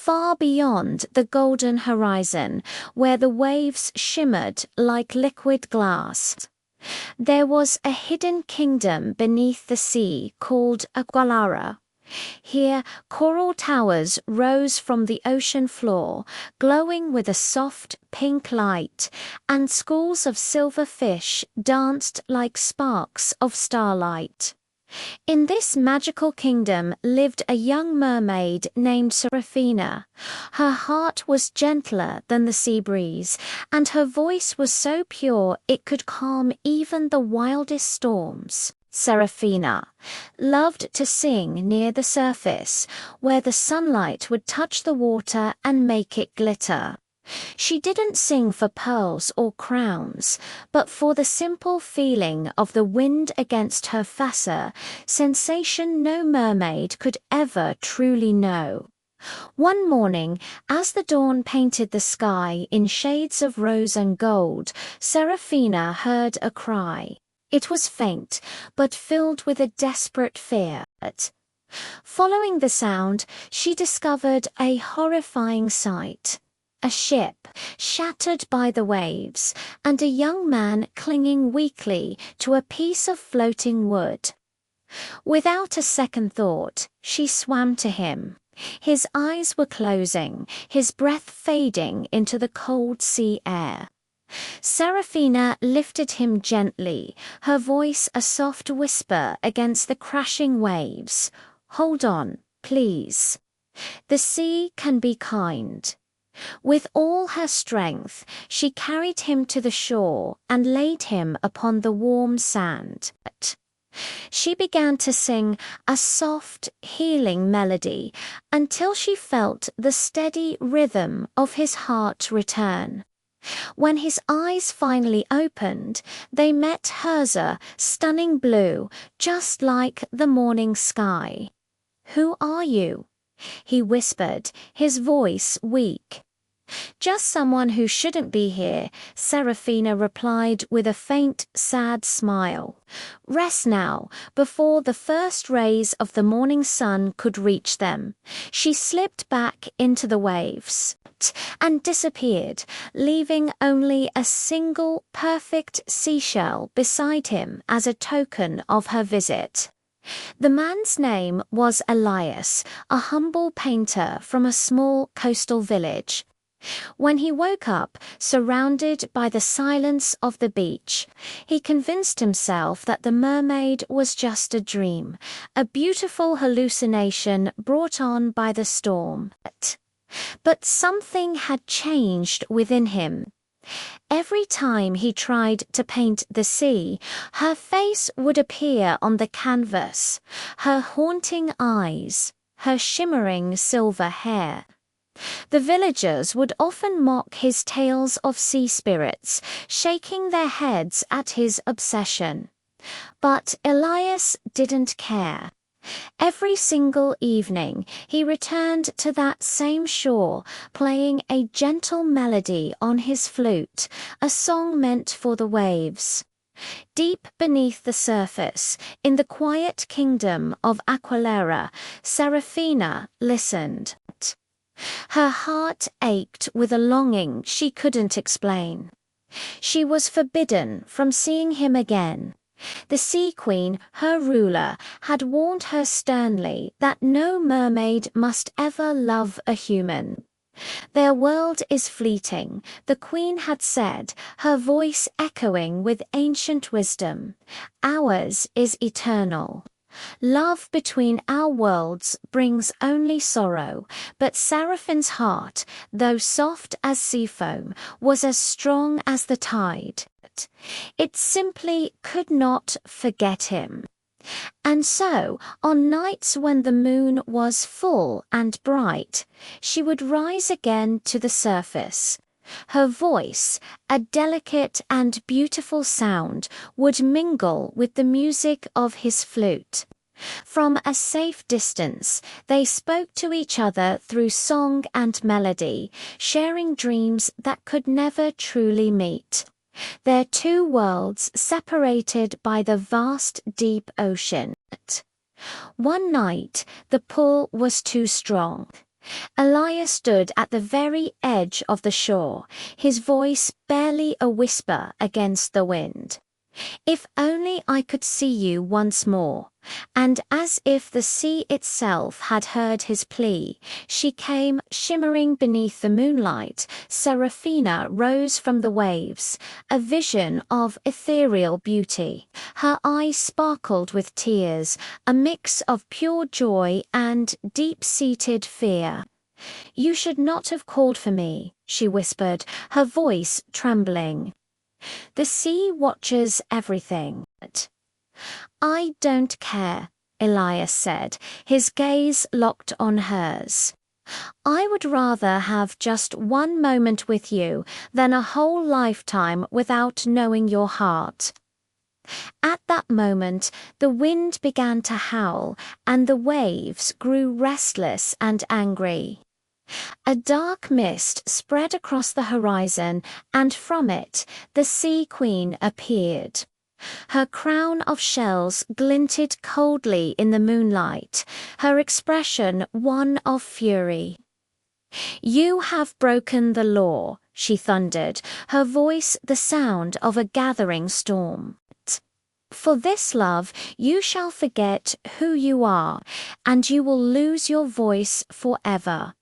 far beyond the golden horizon, where the waves shimmered like liquid glass. There was a hidden kingdom beneath the sea called Aqualara. Here, coral towers rose from the ocean floor, glowing with a soft pink light, and schools of silver fish danced like sparks of starlight. In this magical kingdom lived a young mermaid named Seraphina. Her heart was gentler than the sea breeze, and her voice was so pure it could calm even the wildest storms. Seraphina loved to sing near the surface, where the sunlight would touch the water and make it glitter. She didn't sing for pearls or crowns, but for the simple feeling of the wind against her fascia, sensation no mermaid could ever truly know. One morning, as the dawn painted the sky in shades of rose and gold, Seraphina heard a cry. It was faint, but filled with a desperate fear. Following the sound, she discovered a horrifying sight. A ship, shattered by the waves, and a young man clinging weakly to a piece of floating wood. Without a second thought, she swam to him. His eyes were closing, his breath fading into the cold sea air. Seraphina lifted him gently, her voice a soft whisper against the crashing waves. "Hold on, please. The sea can be kind." With all her strength, she carried him to the shore and laid him upon the warm sand. She began to sing a soft, healing melody until she felt the steady rhythm of his heart return. When his eyes finally opened, they met hers, stunning blue, just like the morning sky. "Who are you?" he whispered, his voice weak. "Just someone who shouldn't be here," Seraphina replied with a faint, sad smile. "Rest now, before the first rays of the morning sun could reach them." She slipped back into the waves and disappeared, leaving only a single perfect seashell beside him as a token of her visit. The man's name was Elias, a humble painter from a small coastal village. When he woke up, surrounded by the silence of the beach, he convinced himself that the mermaid was just a dream, a beautiful hallucination brought on by the storm. But something had changed within him. Every time he tried to paint the sea, her face would appear on the canvas, her haunting eyes, her shimmering silver hair. The villagers would often mock his tales of sea spirits, shaking their heads at his obsession. But Elias didn't care. Every single evening, he returned to that same shore, playing a gentle melody on his flute, a song meant for the waves. Deep beneath the surface, in the quiet kingdom of Aqualara, Seraphina listened. Her heart ached with a longing she couldn't explain. She was forbidden from seeing him again. The Sea Queen, her ruler, had warned her sternly that no mermaid must ever love a human. "Their world is fleeting," the Queen had said, her voice echoing with ancient wisdom. "Ours is eternal. Love between our worlds brings only sorrow," but Seraphine's heart, though soft as sea foam, was as strong as the tide. It simply could not forget him. And so, on nights when the moon was full and bright, she would rise again to the surface. Her voice, a delicate and beautiful sound, would mingle with the music of his flute. From a safe distance, they spoke to each other through song and melody, sharing dreams that could never truly meet. Their two worlds separated by the vast deep ocean. One night, the pull was too strong. Elias stood at the very edge of the shore, his voice barely a whisper against the wind. "If only I could see you once more." And as if the sea itself had heard his plea, she came shimmering beneath the moonlight. Seraphina rose from the waves, a vision of ethereal beauty. Her eyes sparkled with tears, a mix of pure joy and deep-seated fear. "You should not have called for me," she whispered, her voice trembling. "The sea watches everything." "I don't care," Elias said, his gaze locked on hers. "I would rather have just one moment with you than a whole lifetime without knowing your heart." At that moment, the wind began to howl, and the waves grew restless and angry. A dark mist spread across the horizon, and from it, the Sea Queen appeared. Her crown of shells glinted coldly in the moonlight, her expression one of fury. "You have broken the law," she thundered, her voice the sound of a gathering storm. "For this love, you shall forget who you are, and you will lose your voice forever."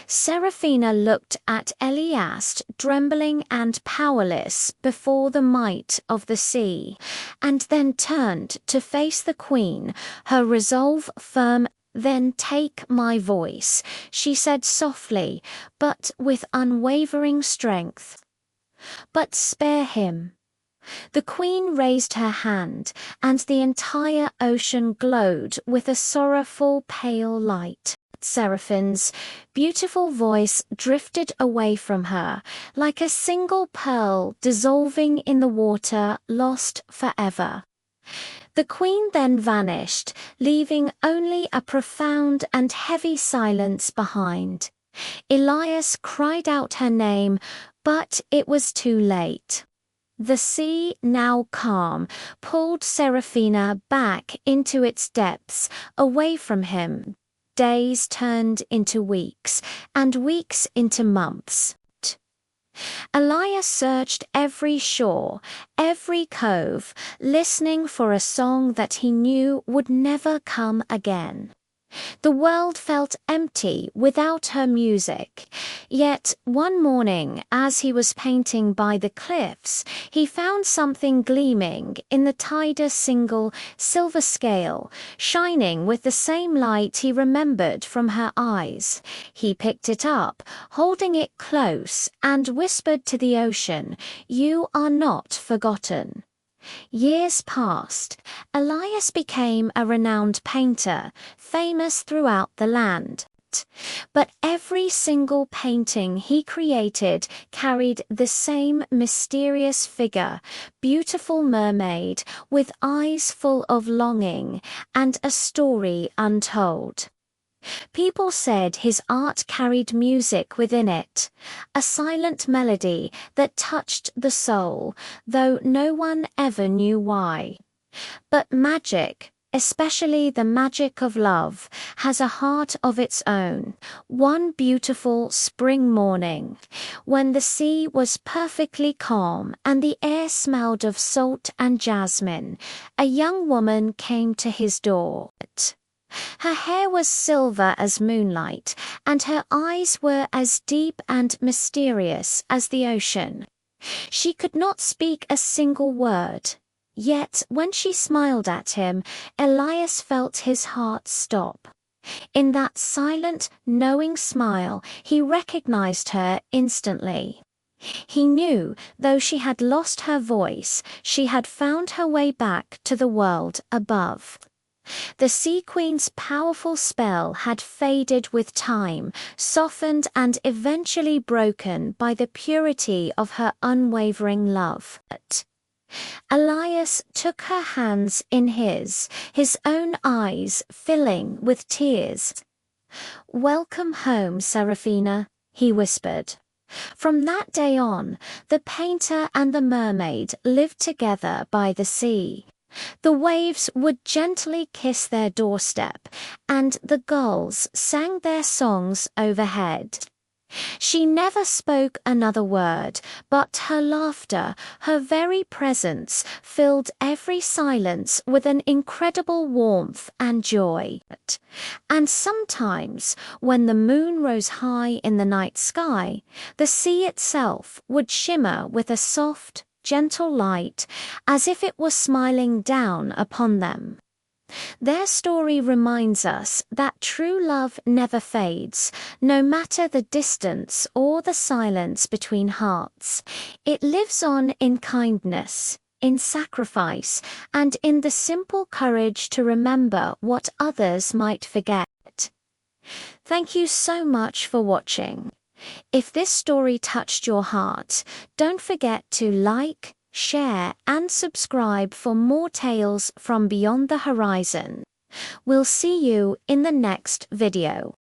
Seraphina looked at Elias, trembling and powerless before the might of the sea, and then turned to face the queen, her resolve firm. "Then take my voice," she said softly, but with unwavering strength. "But spare him." The queen raised her hand, and the entire ocean glowed with a sorrowful pale light. Seraphine's beautiful voice drifted away from her, like a single pearl dissolving in the water, lost forever. The queen then vanished, leaving only a profound and heavy silence behind. Elias cried out her name, but it was too late. The sea, now calm, pulled Seraphina back into its depths, away from him. Days turned into weeks, and weeks into months. Elias searched every shore, every cove, listening for a song that he knew would never come again. The world felt empty without her music. Yet one morning, as he was painting by the cliffs, he found something gleaming in the tider single silver scale, shining with the same light he remembered from her eyes. He picked it up, holding it close, and whispered to the ocean, "You are not forgotten." Years passed. Elias became a renowned painter, famous throughout the land. But every single painting he created carried the same mysterious figure, beautiful mermaid, with eyes full of longing, and a story untold. People said his art carried music within it, a silent melody that touched the soul, though no one ever knew why. But magic, especially the magic of love, has a heart of its own. One beautiful spring morning, when the sea was perfectly calm and the air smelled of salt and jasmine, a young woman came to his door. Her hair was silver as moonlight, and her eyes were as deep and mysterious as the ocean. She could not speak a single word, yet when she smiled at him, Elias felt his heart stop. In that silent, knowing smile, he recognized her instantly. He knew, though she had lost her voice, she had found her way back to the world above. The Sea Queen's powerful spell had faded with time, softened and eventually broken by the purity of her unwavering love. Elias took her hands in his own eyes filling with tears. "Welcome home, Seraphina," he whispered. From that day on, the painter and the mermaid lived together by the sea. The waves would gently kiss their doorstep, and the gulls sang their songs overhead. She never spoke another word, but her laughter, her very presence, filled every silence with an incredible warmth and joy. And sometimes, when the moon rose high in the night sky, the sea itself would shimmer with a soft, gentle light, as if it was smiling down upon them. Their story reminds us that true love never fades, no matter the distance or the silence between hearts. It lives on in kindness, in sacrifice, and in the simple courage to remember what others might forget. Thank you so much for watching. If this story touched your heart, don't forget to like, share and subscribe for more tales from beyond the horizon. We'll see you in the next video.